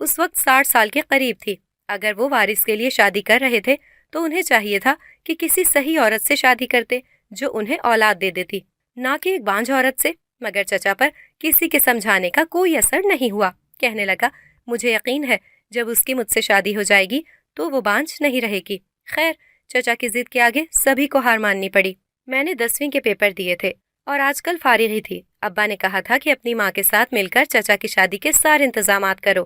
اس وقت 60 سال کے قریب تھی۔ اگر وہ وارث کے لیے شادی کر رہے تھے تو انہیں چاہیے تھا کہ کسی صحیح عورت سے شادی کرتے جو انہیں اولاد دے دیتی، نہ کہ ایک بانجھ عورت سے۔ مگر چچا پر کسی کے سمجھانے کا کوئی اثر نہیں ہوا۔ کہنے لگا، مجھے یقین ہے جب اس کی مجھ سے شادی ہو جائے گی تو وہ بانجھ نہیں رہے گی۔ خیر، چچا کی ضد کے آگے سبھی کو ہار ماننی پڑی۔ میں نے 10ویں کے پیپر دیے تھے اور آج کل فارغ ہی تھی۔ ابا نے کہا تھا کہ اپنی ماں کے ساتھ مل کر چچا کی شادی کے سارے انتظامات کرو۔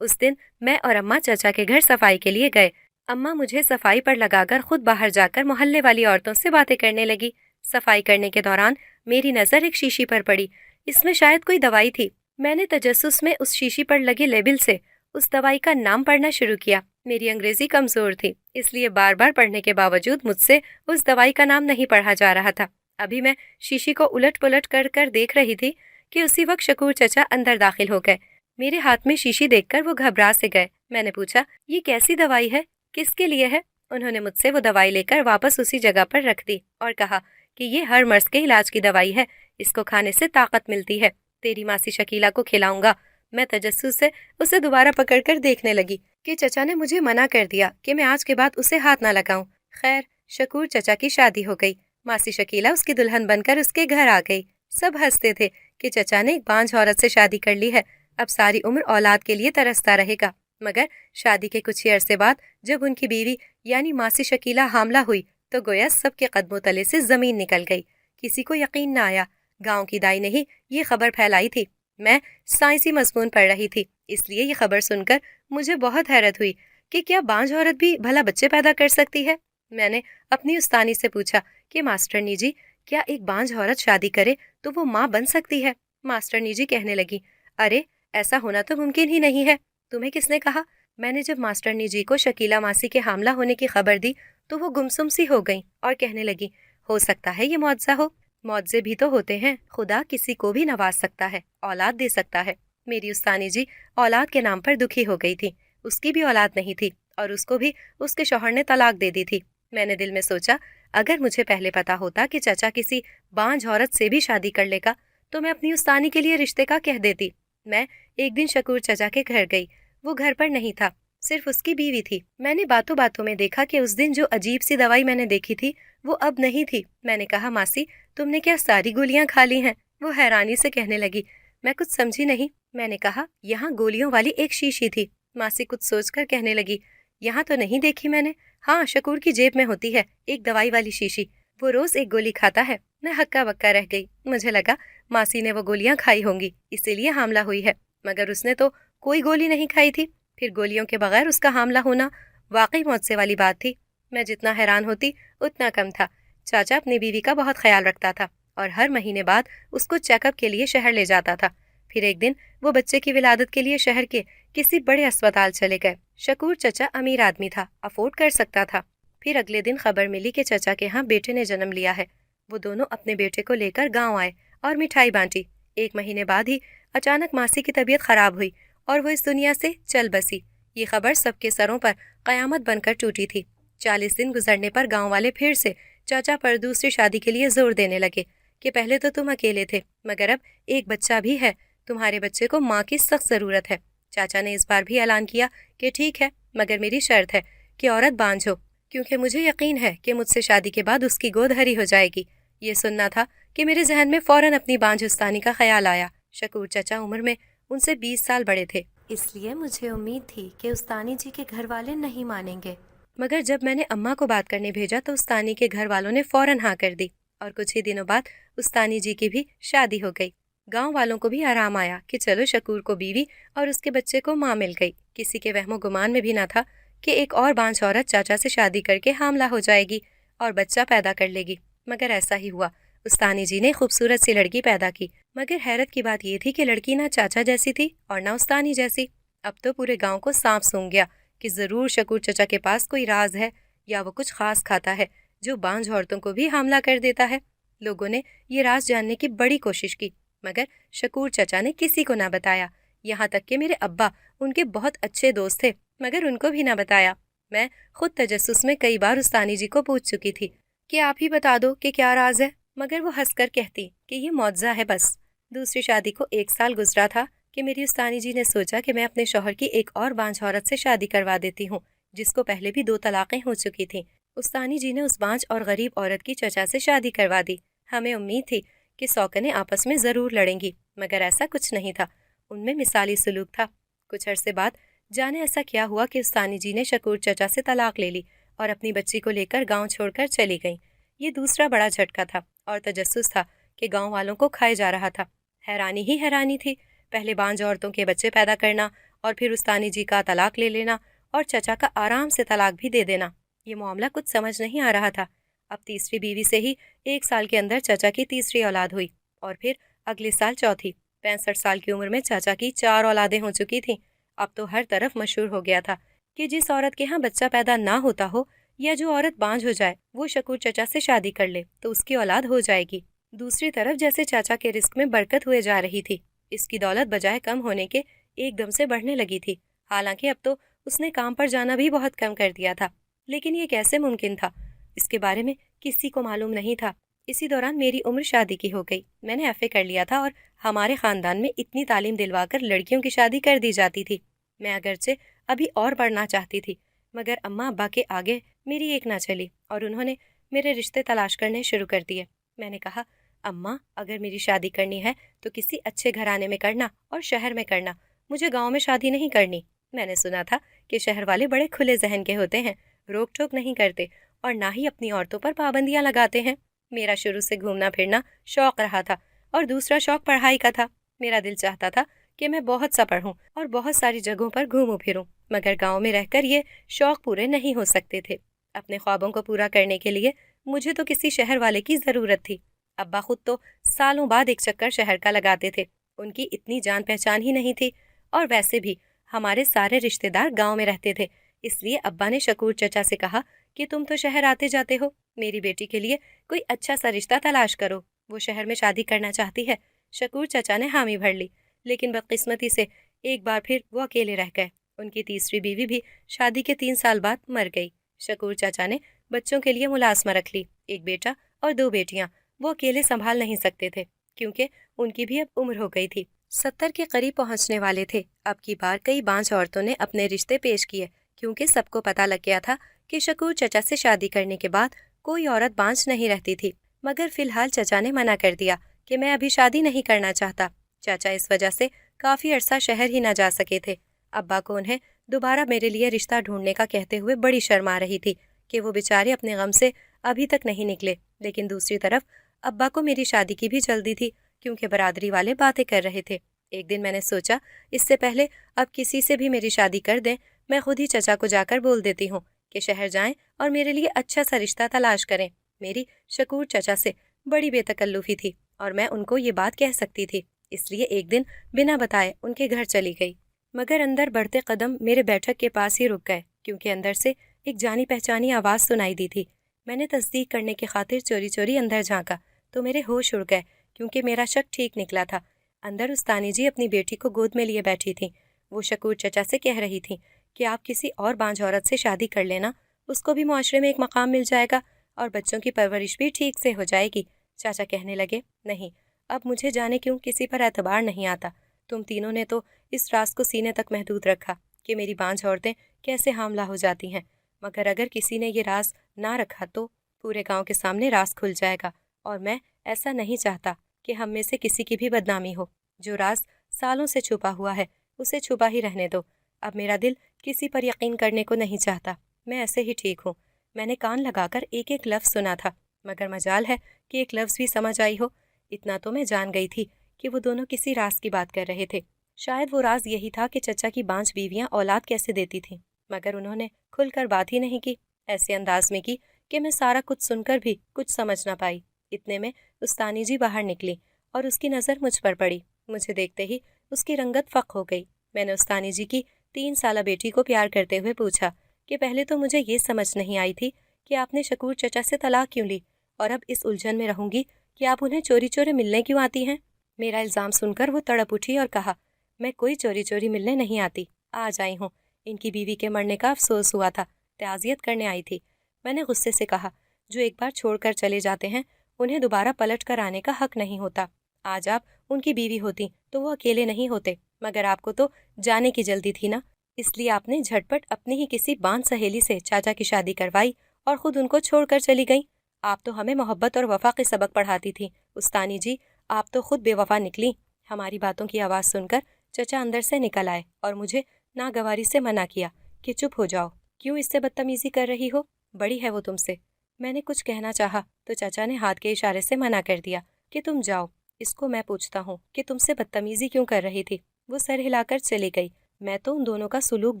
اس دن میں اور اماں چچا کے گھر صفائی کے لیے گئے۔ اماں مجھے صفائی پر لگا کر خود باہر جا کر محلے والی عورتوں سے باتیں کرنے لگی۔ صفائی کرنے کے دوران میری نظر ایک شیشی پر پڑی۔ اس میں شاید کوئی دوائی تھی۔ میں نے تجسس میں اس شیشی پر لگے لیبل سے اس دوائی کا نام پڑھنا شروع کیا۔ میری انگریزی کمزور تھی، اس لیے بار بار پڑھنے کے باوجود مجھ سے اس دوائی کا نام نہیں پڑھا جا رہا تھا۔ ابھی میں شیشی کو الٹ پلٹ کر کر دیکھ رہی تھی کہ اسی وقت شکور چچا اندر داخل ہو گئے۔ میرے ہاتھ میں شیشی دیکھ کر وہ گھبرا سے گئے۔ میں نے پوچھا، یہ کیسی دوائی ہے؟ کس کے لیے ہے؟ انہوں نے مجھ سے وہ دوائی لے کر واپس اسی جگہ پر رکھ دی اور کہا کہ یہ ہر مرض کے علاج کی دوائی ہے، اس کو کھانے سے طاقت ملتی ہے، تیری ماسی شکیلہ کو کھلاؤں گا۔ میں تجسس سے اسے دوبارہ پکڑ کر دیکھنے لگی کہ چچا نے مجھے منع کر دیا کہ میں آج کے بعد اسے ہاتھ نہ لگاؤں۔ خیر، شکور چچا کی شادی ہو گئی۔ ماسی شکیلہ اس کی دلہن بن کر اس کے گھر آ گئی۔ سب ہنستے تھے کہ چچا نے ایک بانجھ عورت سے شادی کر لی ہے، اب ساری عمر اولاد کے لیے ترستا رہے گا۔ مگر شادی کے کچھ ہی عرصے بعد جب ان کی بیوی یعنی ماسی شکیلہ حاملہ ہوئی تو گویا سب کے قدموں تلے سے زمین نکل گئی۔ کسی کو یقین نہ آیا۔ گاؤں کی دائی نے ہی یہ خبر پھیلائی تھی۔ میں سائنسی مضمون پڑھ رہی تھی، اس لیے یہ خبر سن کر مجھے بہت حیرت ہوئی کہ کیا بانجھ عورت بھی بھلا بچے پیدا کر سکتی ہے؟ میں نے اپنی استانی سے پوچھا کہ ماسٹرنی جی، کیا ایک بانجھ عورت شادی کرے تو وہ ماں بن سکتی ہے؟ ماسٹرنی جی کہنے لگی، ارے ایسا ہونا تو ممکن ہی نہیں ہے۔ تمہیں کس نے کہا؟ میں نے جب ماسٹرنی جی کو شکیلہ ماسی کے حاملہ ہونے کی خبر دی تو وہ گمسم سی ہو گئیں اور کہنے لگی، ہو سکتا ہے یہ معجزہ ہو۔ معجزے بھی تو ہوتے ہیں، خدا کسی کو بھی نواز سکتا ہے، اولاد دے سکتا ہے۔ میری استانی جی اولاد کے نام پر دکھی ہو گئی تھی۔ اس کی بھی اولاد نہیں تھی اور اس کو بھی اس کے شوہر نے طلاق دے دی تھی۔ میں نے دل میں سوچا، اگر مجھے پہلے پتا ہوتا کہ چچا کسی بانجھ عورت سے بھی شادی کر لے گا تو میں اپنی استانی کے لیے رشتے کا کہہ دیتی۔ میں ایک دن شکور چچا کے گھر گئی۔ وہ گھر پر نہیں تھا، صرف اس کی بیوی تھی۔ میں نے باتوں باتوں میں دیکھا کہ اس دن جو عجیب سی دوائی میں نے دیکھی تھی وہ اب نہیں تھی۔ میں نے کہا، ماسی تم نے کیا ساری گولیاں کھا لی ہیں؟ وہ حیرانی سے کہنے لگی، میں کچھ سمجھی نہیں۔ میں نے کہا، یہاں گولیوں والی ایک شیشی تھی۔ ماسی کچھ سوچ کر کہنے لگی، یہاں تو نہیں دیکھی میں نے۔ ہاں، شکور کی جیب میں ہوتی ہے ایک دوائی والی شیشی، وہ روز ایک گولی کھاتا ہے۔ میں ہکا بکا رہ گئی۔ مجھے لگا ماسی نے وہ گولیاں کھائی ہوں گی، اسی لیے حاملہ ہوئی ہے، مگر اس نے تو کوئی گولی نہیں کھائی تھی۔ پھر گولیوں کے بغیر اس کا حاملہ ہونا واقعی معجزے والی بات تھی۔ میں جتنا حیران ہوتی اتنا کم تھا۔ چاچا اپنی بیوی کا بہت خیال رکھتا تھا اور ہر مہینے بعد اس کو چیک اپ کے لیے شہر لے جاتا تھا۔ پھر ایک دن وہ بچے کی ولادت کے لیے شہر کے کسی بڑے اسپتال چلے گئے۔ شکور چچا امیر آدمی تھا، افورڈ کر سکتا تھا۔ پھر اگلے دن خبر ملی کہ چچا کے ہاں بیٹے نے جنم لیا ہے۔ وہ دونوں اپنے بیٹے کو لے کر گاؤں آئے اور مٹھائی بانٹی۔ ایک مہینے بعد ہی اچانک ماسی کی طبیعت خراب ہوئی اور وہ اس دنیا سے چل بسی۔ یہ خبر سب کے سروں پر قیامت بن کر ٹوٹی تھی۔ 40 دن گزرنے پر گاؤں والے پھر سے چاچا پر دوسری شادی کے لیے زور دینے لگے کہ پہلے تو تم اکیلے تھے، مگر اب ایک بچہ بھی ہے، تمہارے بچے کو ماں کی سخت ضرورت ہے۔ چاچا نے اس بار بھی اعلان کیا کہ ٹھیک ہے، مگر میری شرط ہے کہ عورت بانجھ ہو، کیونکہ مجھے یقین ہے کہ مجھ سے شادی کے بعد اس کی گود ہری ہو جائے گی۔ یہ سننا تھا کہ میرے ذہن میں فوراً اپنی بانجھ استانی کا خیال آیا۔ شکور چچا عمر میں ان سے 20 سال بڑے تھے، اس لیے مجھے امید تھی کہ استانی جی کے گھر والے نہیں مانیں گے۔ مگر جب میں نے اماں کو بات کرنے بھیجا تو استانی کے گھر والوں نے فوراً ہاں کر دی اور کچھ ہی دنوں بعد استانی جی کی بھی شادی ہو گئی۔ گاؤں والوں کو بھی آرام آیا کہ چلو شکور کو بیوی اور اس کے بچے کو ماں مل گئی۔ کسی کے وہم و گمان میں بھی نہ تھا کہ ایک اور بانجھ عورت چاچا سے شادی کر کے حاملہ ہو جائے گی اور بچہ پیدا کر لے گی، مگر ایسا ہی ہوا۔ استانی جی نے خوبصورت سی لڑکی پیدا کی، مگر حیرت کی بات یہ تھی کہ لڑکی نہ چاچا جیسی تھی اور نہ استانی جیسی۔ اب تو پورے گاؤں کو سانپ سونگ گیا کہ ضرور شکور چچا کے پاس کوئی راز ہے یا وہ کچھ خاص کھاتا ہے جو بانجھ عورتوں کو بھی حاملہ کر دیتا ہے۔ لوگوں نے یہ راز جاننے کی بڑی کوشش کی، مگر شکور چچا نے کسی کو نہ بتایا، یہاں تک کہ میرے ابا ان کے بہت اچھے دوست تھے، مگر ان کو بھی نہ بتایا۔ میں خود تجسس میں کئی بار استانی جی کو پوچھ چکی تھی کہ آپ ہی بتا دو کہ کیا راز ہے، مگر وہ ہنس کر کہتی کہ یہ معجزہ ہے بس۔ دوسری شادی کو 1 سال گزرا تھا کہ میری استانی جی نے سوچا کہ میں اپنے شوہر کی ایک اور بانجھ عورت سے شادی کروا دیتی ہوں، جس کو پہلے بھی 2 طلاقیں ہو چکی تھیں۔ استانی جی نے اس بانجھ اور غریب عورت کی چچا سے شادی کروا دی۔ ہمیں امید تھی کہ سوکنے آپس میں ضرور لڑیں گی، مگر ایسا کچھ نہیں تھا، ان میں مثالی سلوک تھا۔ کچھ عرصے بعد جانے ایسا کیا ہوا کہ استانی جی نے شکور چچا سے طلاق لے لی اور اپنی بچی کو لے کر گاؤں چھوڑ کر چلی گئیں۔ یہ دوسرا بڑا جھٹکا تھا اور تجسس تھا کہ گاؤں والوں کو کھائے جا رہا تھا۔ حیرانی ہی حیرانی تھی، پہلے بانجھ عورتوں کے بچے پیدا کرنا اور پھر استانی جی کا طلاق لے لینا اور چچا کا آرام سے طلاق بھی دے دینا۔ یہ معاملہ کچھ سمجھ نہیں آ رہا تھا۔ اب تیسری بیوی سے ہی 1 سال کے اندر چچا کی تیسری اولاد ہوئی اور پھر اگلے سال چوتھی۔ 65 سال کی عمر میں چچا کی 4 اولادیں ہو چکی تھیں۔ اب تو ہر طرف مشہور ہو گیا تھا کہ جس عورت کے ہاں بچہ پیدا نہ ہوتا ہو یا جو عورت بانجھ ہو جائے وہ شکور چچا سے شادی کر لے تو اس کی اولاد ہو جائے گی۔ دوسری طرف جیسے چاچا کے رزق میں برکت ہوئے جا رہی تھی، اس کی دولت بجائے کم ہونے کے ایک دم سے بڑھنے لگی تھی۔ حالانکہ اب تو اس نے کام پر جانا بھی بہت کم کر دیا تھا، لیکن یہ کیسے ممکن تھا، اس کے بارے میں کسی کو معلوم نہیں تھا۔ اسی دوران میری عمر شادی کی ہو گئی۔ میں نے ایف اے کر لیا تھا اور ہمارے خاندان میں اتنی تعلیم دلوا کر لڑکیوں کی شادی کر دی جاتی تھی۔ میں اگرچہ ابھی اور پڑھنا چاہتی تھی، مگر اماں ابا کے آگے میری ایک نہ چلی اور انہوں نے میرے رشتے تلاش کرنے شروع کر دیے۔ میں نے کہا، اماں اگر میری شادی کرنی ہے تو کسی اچھے گھرانے میں کرنا اور شہر میں کرنا، مجھے گاؤں میں شادی نہیں کرنی۔ میں نے سنا تھا کہ شہر والے بڑے کھلے ذہن کے ہوتے ہیں، روک ٹوک نہیں کرتے اور نہ ہی اپنی عورتوں پر پابندیاں لگاتے ہیں۔ میرا شروع سے گھومنا پھرنا شوق رہا تھا اور دوسرا شوق پڑھائی کا تھا۔ میرا دل چاہتا تھا کہ میں بہت سا پڑھوں اور بہت ساری جگہوں پر گھوموں پھروں، مگر گاؤں میں رہ کر یہ شوق پورے نہیں ہو سکتے تھے۔ اپنے خوابوں کو پورا کرنے کے لیے مجھے تو کسی شہر والے کی ضرورت تھی۔ ابا خود تو سالوں بعد ایک چکر شہر کا لگاتے تھے، ان کی اتنی جان پہچان ہی نہیں تھی، اور ویسے بھی ہمارے سارے رشتہ دار گاؤں میں رہتے تھے۔ اس لیے ابا نے شکور چچا سے کہا کہ تم تو شہر آتے جاتے ہو، میری بیٹی کے لیے کوئی اچھا سا رشتہ تلاش کرو، وہ شہر میں شادی کرنا چاہتی ہے۔ شکور چچا نے حامی بھر لی، لیکن بدقسمتی سے ایک بار پھر وہ اکیلے رہ گئے۔ ان کی تیسری بیوی بھی شادی کے 3 سال بعد مر گئی۔ شکور چچا نے بچوں کے لیے ملازمہ رکھ لی، ایک بیٹا اور 2 بیٹیاں۔ وہ اکیلے سنبھال نہیں سکتے تھے کیونکہ ان کی بھی اب عمر ہو گئی تھی، 70 کے قریب پہنچنے والے تھے۔ اب کی بار کئی بانجھ عورتوں نے اپنے رشتے پیش کیے کیونکہ سب کو پتہ لگ گیا تھا کہ شکور چچا سے شادی کرنے کے بعد کوئی عورت بانجھ نہیں رہتی تھی، مگر فی الحال چچا نے منع کر دیا کہ میں ابھی شادی نہیں کرنا چاہتا۔ چاچا اس وجہ سے کافی عرصہ شہر ہی نہ جا سکے تھے۔ ابا کو انہیں دوبارہ میرے لیے رشتہ ڈھونڈنے کا کہتے ہوئے بڑی شرم آ رہی تھی کہ وہ بیچارے اپنے غم سے ابھی تک نہیں نکلے، لیکن دوسری طرف ابا کو میری شادی کی بھی جلدی تھی کیونکہ برادری والے باتیں کر رہے تھے۔ ایک دن میں نے سوچا اس سے پہلے اب کسی سے بھی میری شادی کر دیں، میں خود ہی چچا کو جا کر بول دیتی ہوں کہ شہر جائیں اور میرے لیے اچھا سا رشتہ تلاش کریں۔ میری شکور چچا سے بڑی بے تکلفی تھی اور میں ان کو یہ بات کہہ سکتی تھی، اس لیے ایک دن بنا بتائے ان کے گھر چلی گئی، مگر اندر بڑھتے قدم میرے بیٹھک کے پاس ہی رک گئے کیونکہ اندر سے ایک جانی پہچانی آواز سنائی دی تھی۔ میں نے تصدیق کرنے کی خاطر چوری چوری اندر جھانکا تو میرے ہوش اڑ گئے کیونکہ میرا شک ٹھیک نکلا تھا۔ اندر استانی جی اپنی بیٹی کو گود میں لیے بیٹھی تھیں۔ وہ شکور چچا سے کہہ رہی تھیں کہ آپ کسی اور بانجھ عورت سے شادی کر لینا، اس کو بھی معاشرے میں ایک مقام مل جائے گا اور بچوں کی پرورش بھی ٹھیک سے ہو جائے گی۔ چاچا کہنے لگے، نہیں، اب مجھے جانے کیوں کسی پر اعتبار نہیں آتا۔ تم تینوں نے تو اس راز کو سینے تک محدود رکھا کہ میری بانجھ عورتیں کیسے حاملہ ہو جاتی ہیں، مگر اگر کسی نے یہ راز نہ رکھا تو پورے گاؤں کے سامنے راز کھل جائے گا، اور میں ایسا نہیں چاہتا کہ ہم میں سے کسی کی بھی بدنامی ہو۔ جو راز سالوں سے چھپا ہوا ہے اسے چھپا ہی رہنے دو۔ اب میرا دل کسی پر یقین کرنے کو نہیں چاہتا، میں ایسے ہی ٹھیک ہوں۔ میں نے کان لگا کر ایک ایک لفظ سنا تھا، مگر مجال ہے کہ ایک لفظ بھی سمجھ آئی ہو۔ اتنا تو میں جان گئی تھی کہ وہ دونوں کسی راز کی بات کر رہے تھے۔ شاید وہ راز یہی تھا کہ چچا کی بانجھ بیویاں اولاد کیسے دیتی تھیں، مگر انہوں نے کھل کر بات ہی نہیں کی، ایسے انداز میں کی کہ میں سارا کچھ سن کر بھی کچھ سمجھ نہ پائی۔ اتنے میں استانی جی باہر نکلی اور اس کی نظر مجھ پر پڑی۔ مجھے دیکھتے ہی اس کی رنگت فق ہو گئی۔ میں نے استانی جی کی 3 سالہ بیٹی کو پیار کرتے ہوئے پوچھا کہ پہلے تو مجھے یہ سمجھ نہیں آئی تھی کہ آپ نے شکور چچا سے طلاق کیوں لی، اور اب اس الجھن میں رہوں گی کہ آپ انہیں چوری چوری ملنے کیوں آتی ہیں۔ میرا الزام سن کر وہ تڑپ اٹھی اور کہا، میں کوئی چوری چوری ملنے نہیں آتی، آج آئی ہوں، ان کی بیوی کے مرنے کا افسوس ہوا تھا، تعزیت کرنے آئی تھی۔ میں نے غصے سے کہا، جو ایک بار چھوڑ کر چلے جاتے ہیں انہیں دوبارہ پلٹ کر آنے کا حق نہیں ہوتا۔ آج آپ ان کی بیوی ہوتی تو وہ اکیلے نہیں ہوتے، مگر آپ کو تو جانے کی جلدی تھی نا، اس لیے آپ نے جھٹپٹ اپنی ہی کسی باندھ سہیلی سے چاچا کی شادی کروائی اور خود ان کو چھوڑ کر چلی گئی۔ آپ تو ہمیں محبت اور وفا کے سبق پڑھاتی تھی استانی جی، آپ تو خود بے وفا نکلی۔ ہماری باتوں کی آواز سن کر چچا اندر سے نکل آئے اور مجھے ناگواری سے منع کیا کہ چپ ہو جاؤ، کیوں اس سے بدتمیزی کر رہی ہو، بڑی ہے وہ تم سے۔ میں نے کچھ کہنا چاہا تو چچا نے ہاتھ کے اشارے سے منع کر دیا کہ تم جاؤ، اس کو میں پوچھتا ہوں کہ تم سے بدتمیزی کیوں کر رہی تھی۔ وہ سر ہلا کر چلی گئی۔ میں تو ان دونوں کا سلوک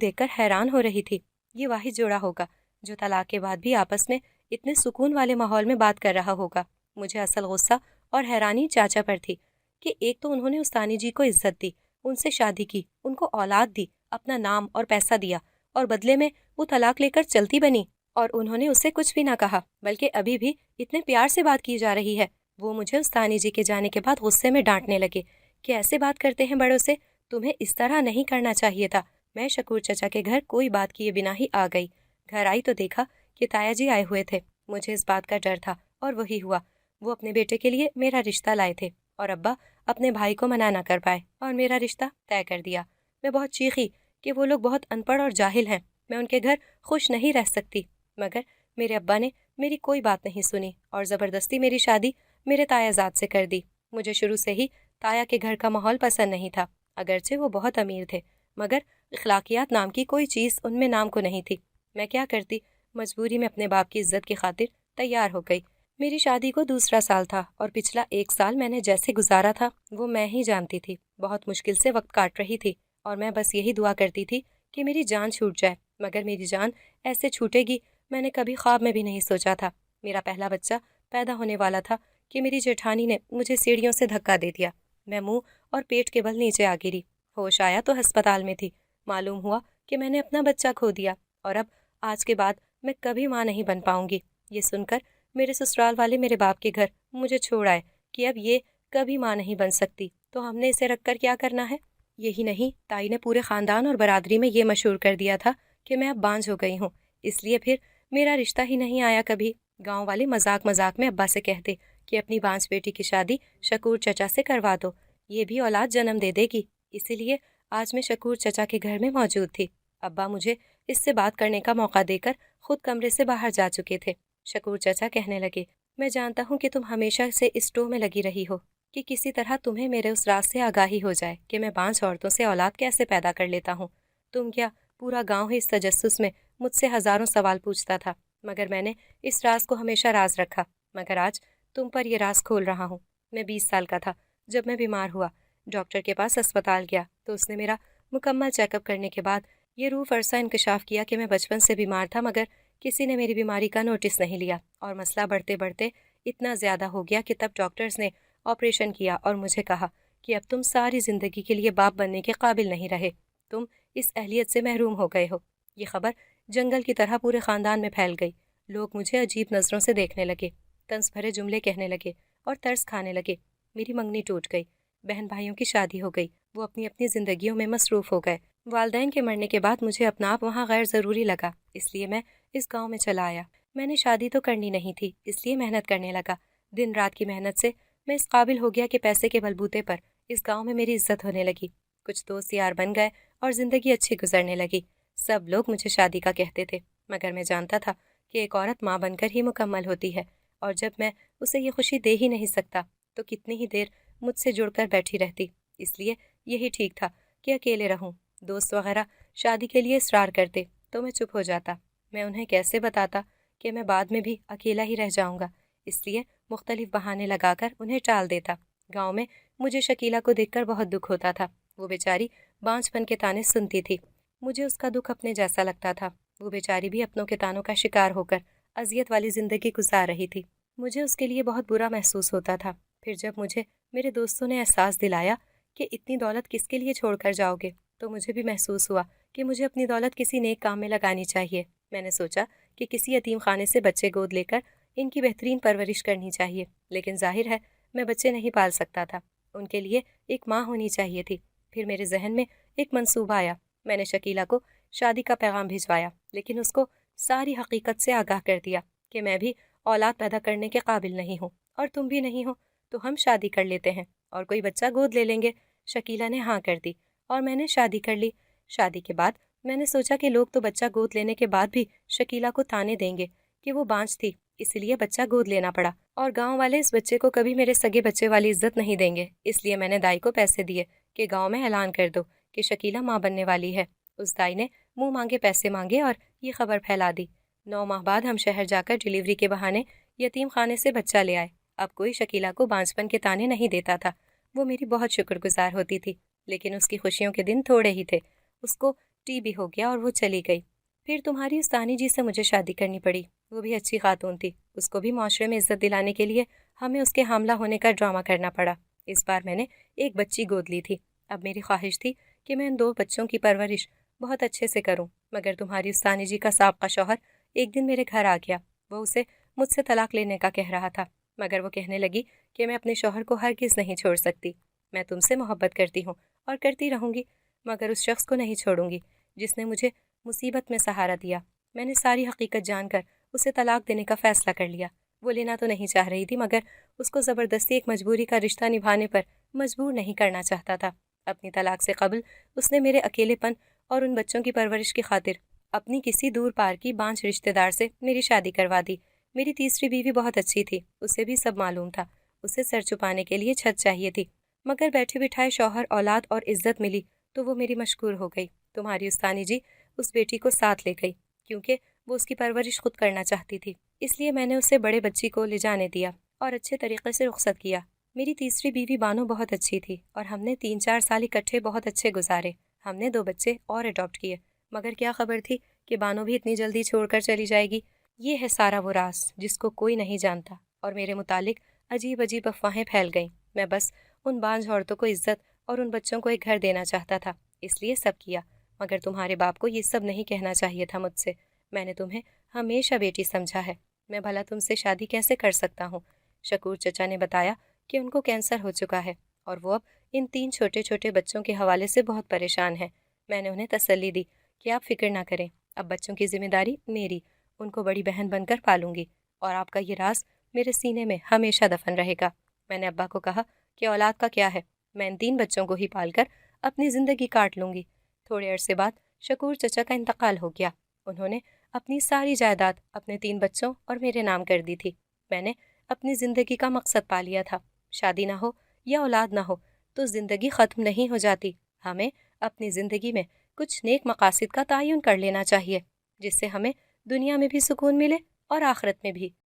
دیکھ کر حیران ہو رہی تھی۔ یہ واحد جوڑا ہوگا جو طلاق کے بعد بھی آپس میں اتنے سکون والے ماحول میں بات کر رہا ہوگا۔ مجھے اصل غصہ اور حیرانی چاچا پر تھی کہ ایک تو انہوں نے استانی جی کو عزت دی، ان سے شادی کی، ان کو اولاد دی، اپنا نام اور پیسہ دیا، اور بدلے میں وہ طلاق لے کر چلتی بنی، اور انہوں نے اسے کچھ بھی نہ کہا، بلکہ ابھی بھی اتنے پیار سے بات کی جا رہی ہے۔ وہ مجھے استانی جی کے جانے کے بعد غصے میں ڈانٹنے لگے کہ ایسے بات کرتے ہیں بڑوں سے، تمہیں اس طرح نہیں کرنا چاہیے تھا۔ میں شکور چچا کے گھر کوئی بات کیے بنا ہی آ گئی۔ گھر آئی تو دیکھا کہ تایا جی آئے ہوئے تھے۔ مجھے اس بات کا ڈر تھا اور وہی ہوا۔ وہ اپنے بیٹے کے لیے میرا رشتہ لائے تھے اور ابا اپنے بھائی کو منع نہ کر پائے اور میرا رشتہ طے کر دیا۔ میں بہت چیخی کہ وہ لوگ بہت ان پڑھ اور جاہل ہیں، میں ان کے گھر خوش نہیں رہ سکتی، مگر میرے ابا نے میری کوئی بات نہیں سنی اور زبردستی میری شادی میرے تایا زاد سے کر دی۔ مجھے شروع سے ہی تایا کے گھر کا ماحول پسند نہیں تھا، اگرچہ وہ بہت امیر تھے، مگر اخلاقیات نام کی کوئی چیز ان میں نام کو نہیں تھی۔ میں کیا کرتی، مجبوری میں اپنے باپ کی عزت کی خاطر تیار ہو گئی۔ میری شادی کو دوسرا سال تھا اور پچھلا ایک سال میں نے جیسے گزارا تھا وہ میں ہی جانتی تھی۔ بہت مشکل سے وقت کاٹ رہی تھی اور میں بس یہی دعا کرتی تھی کہ میری جان چھوٹ جائے، مگر میری جان ایسے چھوٹے گی میں نے کبھی خواب میں بھی نہیں سوچا تھا۔ میرا پہلا بچہ پیدا ہونے والا تھا کہ میری جیٹھانی نے مجھے سیڑھیوں سے دھکا دے دیا۔ میں منہ اور پیٹ کے بل نیچے آ گری۔ ہوش آیا تو ہسپتال میں تھی۔ معلوم ہوا کہ میں نے اپنا بچہ کھو دیا اور اب آج کے بعد میں کبھی ماں نہیں بن پاؤں گی۔ یہ سن کر میرے سسرال والے میرے باپ کے گھر مجھے چھوڑ آئے کہ اب یہ کبھی ماں نہیں بن سکتی، تو ہم نے اسے رکھ کر کیا کرنا ہے۔ یہی نہیں، تائی نے پورے خاندان اور برادری میں یہ مشہور کر دیا تھا کہ میں اب بانجھ ہو گئی ہوں، اس لیے پھر میرا رشتہ ہی نہیں آیا کبھی۔ گاؤں والے مذاق مذاق میں ابا سے کہتے کہ اپنی بانجھ بیٹی کی شادی شکور چچا سے کروا دو، یہ بھی اولاد جنم دے دے گی۔ اسی لیے آج میں شکور چچا کے گھر میں موجود تھی۔ ابا مجھے اس سے بات کرنے کا موقع دے کر خود کمرے سے باہر جا چکے تھے۔ شکور چچا کہنے لگے، میں جانتا ہوں کہ تم ہمیشہ سے اس ٹو میں لگی رہی ہو کہ کسی طرح تمہیں میرے اس راز سے آگاہی ہو جائے کہ میں 5 عورتوں سے اولاد کیسے پیدا کر لیتا ہوں۔ تم کیا، پورا گاؤں ہی اس تجسس میں مجھ سے ہزاروں سوال پوچھتا تھا، مگر میں نے اس راز کو ہمیشہ راز رکھا۔ مگر آج تم پر یہ راز کھول رہا ہوں۔ میں 20 سال کا تھا جب میں بیمار ہوا، ڈاکٹر کے پاس اسپتال گیا تو اس نے میرا مکمل چیک اپ کرنے کے بعد یہ روح فرسا انکشاف کیا کہ میں بچپن سے بیمار تھا، مگر کسی نے میری بیماری کا نوٹس نہیں لیا اور مسئلہ بڑھتے بڑھتے اتنا زیادہ ہو گیا کہ تب ڈاکٹرز نے آپریشن کیا اور مجھے کہا کہ اب تم ساری زندگی کے لیے باپ بننے کے قابل نہیں رہے، تم اس اہلیت سے محروم ہو گئے ہو۔ یہ خبر جنگل کی طرح پورے خاندان میں پھیل گئی۔ لوگ مجھے عجیب نظروں سے دیکھنے لگے، طنز بھرے جملے کہنے لگے اور ترس کھانے لگے۔ میری منگنی ٹوٹ گئی، بہن بھائیوں کی شادی ہو گئی، وہ اپنی اپنی زندگیوں میں مصروف ہو گئے۔ والدین کے مرنے کے بعد مجھے اپنا آپ وہاں غیر ضروری لگا، اس لیے میں اس گاؤں میں چلا آیا۔ میں نے شادی تو کرنی نہیں تھی، اس لیے محنت کرنے لگا۔ دن رات کی محنت سے میں اس قابل ہو گیا کہ پیسے کے بلبوتے پر اس گاؤں میں میری عزت ہونے لگی، کچھ دوست یار بن گئے اور زندگی اچھی گزرنے لگی۔ سب لوگ مجھے شادی کا کہتے تھے، مگر میں جانتا تھا کہ ایک عورت ماں بن کر ہی مکمل ہوتی ہے، اور جب میں اسے یہ خوشی دے ہی نہیں سکتا تو کتنی ہی دیر مجھ سے جڑ کر بیٹھی رہتی۔ اس لیے یہی ٹھیک تھا کہ اکیلے رہوں۔ دوست وغیرہ شادی کے لیے اصرار کرتے تو میں چپ ہو جاتا۔ میں انہیں کیسے بتاتا کہ میں بعد میں بھی اکیلا ہی رہ جاؤں گا، اس لیے مختلف بہانے لگا کر انہیں ٹال دیتا۔ گاؤں میں مجھے شکیلا کو دیکھ کر بہت دکھ ہوتا تھا، وہ بیچاری بانجھ پن کے تانے سنتی تھی، مجھے اس کا دکھ اپنے جیسا لگتا تھا۔ وہ بیچاری بھی اپنوں کے تانوں کا شکار ہو کر اذیت والی زندگی گزار رہی تھی، مجھے اس کے لیے بہت برا محسوس ہوتا تھا۔ پھر جب مجھے میرے دوستوں نے احساس دلایا کہ اتنی دولت کس کے لیے چھوڑ کر جاؤ گے، تو مجھے بھی محسوس ہوا کہ مجھے اپنی دولت کسی نیک کام میں لگانی چاہیے۔ میں نے سوچا کہ کسی یتیم خانے سے بچے گود لے کر ان کی بہترین پرورش کرنی چاہیے، لیکن ظاہر ہے میں بچے نہیں پال سکتا تھا، ان کے لیے ایک ماں ہونی چاہیے تھی۔ پھر میرے ذہن میں ایک منصوبہ آیا، میں نے شکیلا کو شادی کا پیغام بھجوایا، لیکن اس کو ساری حقیقت سے آگاہ کر دیا کہ میں بھی اولاد پیدا کرنے کے قابل نہیں ہوں اور تم بھی نہیں ہو، تو ہم شادی کر لیتے ہیں اور کوئی بچہ گود لے لیں گے۔ شکیلا نے ہاں کر دی اور میں نے شادی کر لی۔ شادی کے بعد میں نے سوچا کہ لوگ تو بچہ گود لینے کے بعد بھی شکیلا کو تانے دیں گے کہ وہ بانجھ تھی، اس لیے بچہ گود لینا پڑا، اور گاؤں والے اس بچے کو کبھی میرے سگے بچے والی عزت نہیں دیں گے، اس لیے میں نے دائی کو پیسے دیے کہ گاؤں میں اعلان کر دو کہ شکیلا ماں بننے والی ہے۔ اس دائی نے منہ مانگے پیسے مانگے اور یہ خبر پھیلا دی۔ 9 ماہ بعد ہم شہر جا کر ڈیلیوری کے بہانے یتیم خانے سے بچہ لے آئے۔ اب کوئی شکیلا کو بانجھپن کے تانے نہیں دیتا تھا۔ وہ میری بہت شکر گزار ہوتی تھی، لیکن اس کی خوشیوں کے دن تھوڑے ہی تھے۔ اس کو ٹی بی ہو گیا اور وہ چلی گئی۔ پھر تمہاری استانی جی سے مجھے شادی کرنی پڑی۔ وہ بھی اچھی خاتون تھی، اس کو بھی معاشرے میں عزت دلانے کے لیے ہمیں اس کے حاملہ ہونے کا ڈرامہ کرنا پڑا۔ اس بار میں نے ایک بچی گود لی تھی۔ اب میری خواہش تھی کہ میں ان 2 بچوں کی پرورش بہت اچھے سے کروں، مگر تمہاری استانی جی کا سابقہ شوہر ایک دن میرے گھر آ گیا۔ وہ اسے مجھ سے طلاق لینے کا کہہ رہا تھا، مگر وہ کہنے لگی کہ میں اپنے شوہر کو ہرگز نہیں چھوڑ سکتی۔ میں تم سے محبت کرتی ہوں اور کرتی رہوں گی، مگر اس شخص کو نہیں چھوڑوں گی جس نے مجھے مصیبت میں سہارا دیا۔ میں نے ساری حقیقت جان کر اسے طلاق دینے کا فیصلہ کر لیا۔ وہ لینا تو نہیں چاہ رہی تھی، مگر اس کو زبردستی ایک مجبوری کا رشتہ نبھانے پر مجبور نہیں کرنا چاہتا تھا۔ اپنی طلاق سے قبل اس نے میرے اکیلے پن اور ان بچوں کی پرورش کی خاطر اپنی کسی دور پار کی بانجھ رشتہ دار سے میری شادی کروا دی۔ میری تیسری بیوی بہت اچھی تھی، اسے بھی سب معلوم تھا۔ اسے سر چھپانے کے لیے چھت چاہیے تھی، مگر بیٹھے بٹھائے شوہر، اولاد اور عزت ملی تو وہ میری مشکور ہو گئی۔ تمہاری استانی جی اس بیٹی کو ساتھ لے گئی کیونکہ وہ اس کی پرورش خود کرنا چاہتی تھی، اس لیے میں نے اسے بڑے بچی کو لے جانے دیا اور اچھے طریقے سے رخصت کیا۔ میری تیسری بیوی بانو بہت اچھی تھی اور ہم نے 3-4 سال اکٹھے بہت اچھے گزارے۔ ہم نے 2 بچے اور اڈاپٹ کیے، مگر کیا خبر تھی کہ بانو بھی اتنی جلدی چھوڑ کر چلی جائے گی۔ یہ ہے سارا وہ راز جس کو کوئی نہیں جانتا، اور میرے متعلق عجیب عجیب افواہیں پھیل گئیں۔ میں بس ان بانجھ عورتوں کو عزت اور ان بچوں کو ایک گھر دینا چاہتا تھا، اس لیے سب کیا، مگر تمہارے باپ کو یہ سب نہیں کہنا چاہیے تھا مجھ سے۔ میں نے تمہیں ہمیشہ بیٹی سمجھا ہے، میں بھلا تم سے شادی کیسے کر سکتا ہوں؟ شکور چچا نے بتایا کہ ان کو کینسر ہو چکا ہے اور وہ اب ان 3 چھوٹے چھوٹے بچوں کے حوالے سے بہت پریشان ہیں۔ میں نے انہیں تسلی دی کہ آپ فکر نہ کریں، اب بچوں کی ذمہ داری میری، ان کو بڑی بہن بن کر پالوں گی، اور آپ کا یہ راز میرے سینے میں ہمیشہ دفن رہے گا۔ میں نے ابا کو کہا کہ اولاد کا کیا ہے، میں ان 3 بچوں کو ہی پال کر اپنی زندگی کاٹ لوں گی۔ تھوڑے عرصے بعد شکور چچا کا انتقال ہو گیا۔ انہوں نے اپنی ساری جائیداد اپنے 3 بچوں اور میرے نام کر دی تھی۔ میں نے اپنی زندگی کا مقصد پا لیا تھا۔ شادی نہ ہو یا اولاد نہ ہو تو زندگی ختم نہیں ہو جاتی۔ ہمیں اپنی زندگی میں کچھ نیک مقاصد کا تعین کر لینا چاہیے، جس سے ہمیں دنیا میں بھی سکون ملے اور آخرت میں بھی۔